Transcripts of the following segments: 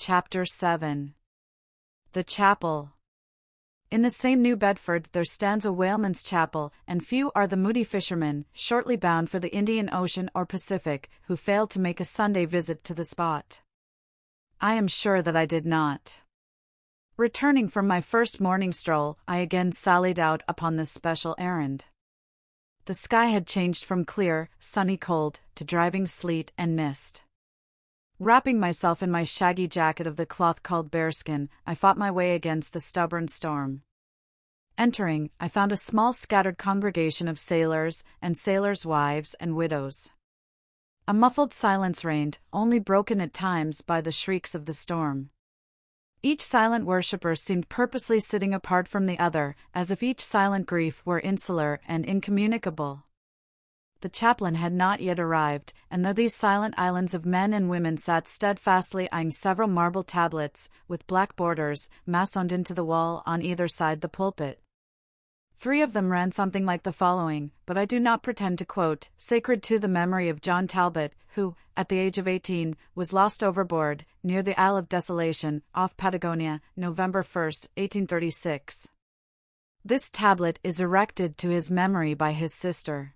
Chapter 7. The Chapel. In the same New Bedford there stands a whaleman's chapel, and few are the moody fishermen, shortly bound for the Indian Ocean or Pacific, who failed to make a Sunday visit to the spot. I am sure that I did not. Returning from my first morning stroll, I again sallied out upon this special errand. The sky had changed from clear, sunny cold, to driving sleet and mist. Wrapping myself in my shaggy jacket of the cloth called bearskin, I fought my way against the stubborn storm. Entering, I found a small scattered congregation of sailors, and sailors' wives and widows. A muffled silence reigned, only broken at times by the shrieks of the storm. Each silent worshipper seemed purposely sitting apart from the other, as if each silent grief were insular and incommunicable. The chaplain had not yet arrived, and though these silent islands of men and women sat steadfastly eyeing several marble tablets, with black borders, massoned into the wall on either side the pulpit. 3 of them ran something like the following, but I do not pretend to quote: "Sacred to the memory of John Talbot, who, at the age of 18, was lost overboard, near the Isle of Desolation, off Patagonia, November 1, 1836. This tablet is erected to his memory by his sister.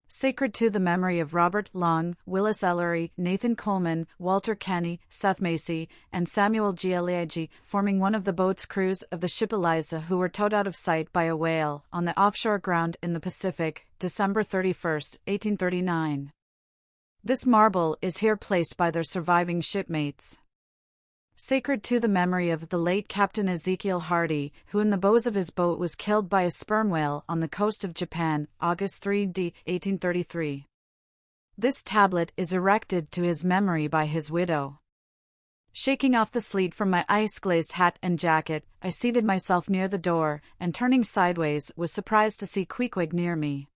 Sacred to the memory of Robert Long, Willis Ellery, Nathan Coleman, Walter Canny, Seth Macy, and Samuel G. Eliagi, forming one of the boat's crews of the ship Eliza, who were towed out of sight by a whale, on the offshore ground in the Pacific, December 31, 1839. This marble is here placed by their surviving shipmates. Sacred to the memory of the late Captain Ezekiel Hardy, who in the bows of his boat was killed by a sperm whale on the coast of Japan, August 3, 1833. This tablet is erected to his memory by his widow." Shaking off the sleet from my ice-glazed hat and jacket, I seated myself near the door, and turning sideways, was surprised to see Queequeg near me.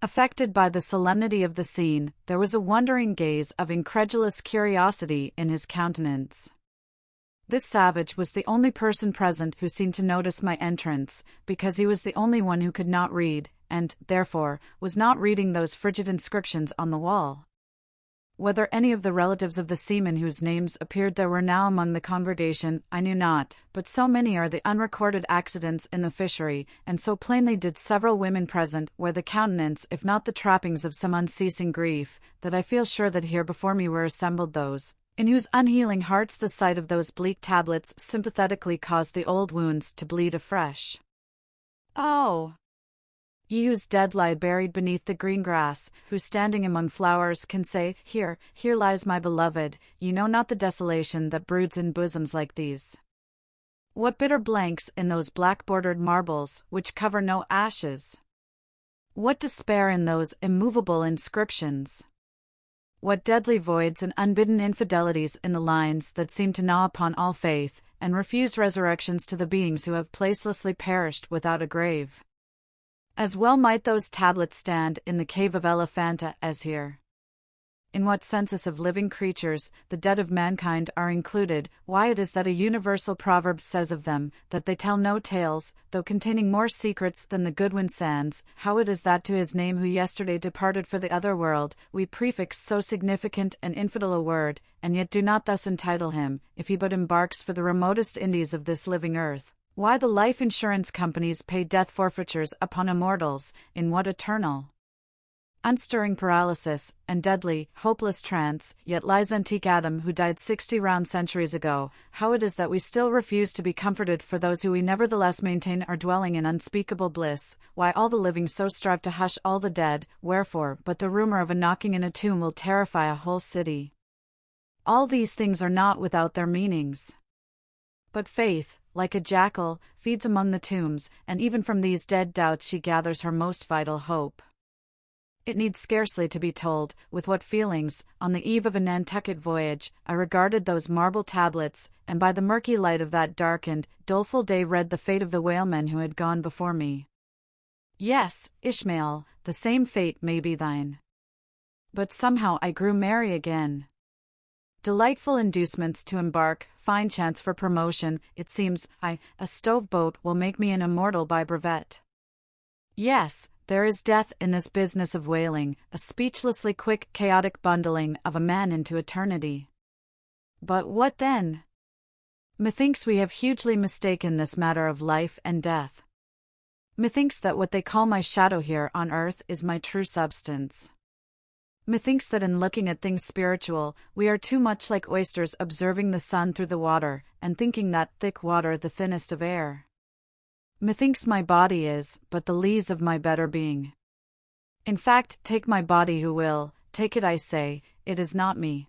Affected by the solemnity of the scene, there was a wondering gaze of incredulous curiosity in his countenance. This savage was the only person present who seemed to notice my entrance, because he was the only one who could not read, and, therefore, was not reading those frigid inscriptions on the wall. Whether any of the relatives of the seamen whose names appeared there were now among the congregation, I knew not, but so many are the unrecorded accidents in the fishery, and so plainly did several women present wear the countenance if not the trappings of some unceasing grief, that I feel sure that here before me were assembled those in whose unhealing hearts the sight of those bleak tablets sympathetically caused the old wounds to bleed afresh. Oh! Ye whose dead lie buried beneath the green grass, who standing among flowers can say, "Here, here lies my beloved," ye know not the desolation that broods in bosoms like these. What bitter blanks in those black-bordered marbles, which cover no ashes! What despair in those immovable inscriptions! What deadly voids and unbidden infidelities in the lines that seem to gnaw upon all faith, and refuse resurrections to the beings who have placelessly perished without a grave! As well might those tablets stand in the cave of Elephanta as here. In what census of living creatures, the dead of mankind are included, why it is that a universal proverb says of them, that they tell no tales, though containing more secrets than the Goodwin Sands, how it is that to his name who yesterday departed for the other world, we prefix so significant and infidel a word, and yet do not thus entitle him, if he but embarks for the remotest Indies of this living earth. Why the life insurance companies pay death forfeitures upon immortals, in what eternal, unstirring paralysis, and deadly, hopeless trance, yet lies antique Adam who died 60 round centuries ago, how it is that we still refuse to be comforted for those who we nevertheless maintain are dwelling in unspeakable bliss, why all the living so strive to hush all the dead, wherefore but the rumor of a knocking in a tomb will terrify a whole city. All these things are not without their meanings. But faith, like a jackal, feeds among the tombs, and even from these dead doubts she gathers her most vital hope. It needs scarcely to be told, with what feelings, on the eve of a Nantucket voyage, I regarded those marble tablets, and by the murky light of that darkened, doleful day read the fate of the whalemen who had gone before me. Yes, Ishmael, the same fate may be thine. But somehow I grew merry again. Delightful inducements to embark, fine chance for promotion, it seems, a stove boat will make me an immortal by brevet. Yes, there is death in this business of whaling, a speechlessly quick, chaotic bundling of a man into eternity. But what then? Methinks we have hugely mistaken this matter of life and death. Methinks that what they call my shadow here on earth is my true substance. Methinks that in looking at things spiritual, we are too much like oysters observing the sun through the water, and thinking that thick water the thinnest of air. Methinks my body is but the lees of my better being. In fact, take my body who will, take it I say, it is not me.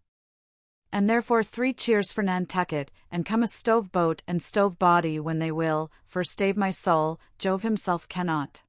And therefore 3 cheers for Nantucket, and come a stove boat and stove body when they will, for stave my soul, Jove himself cannot.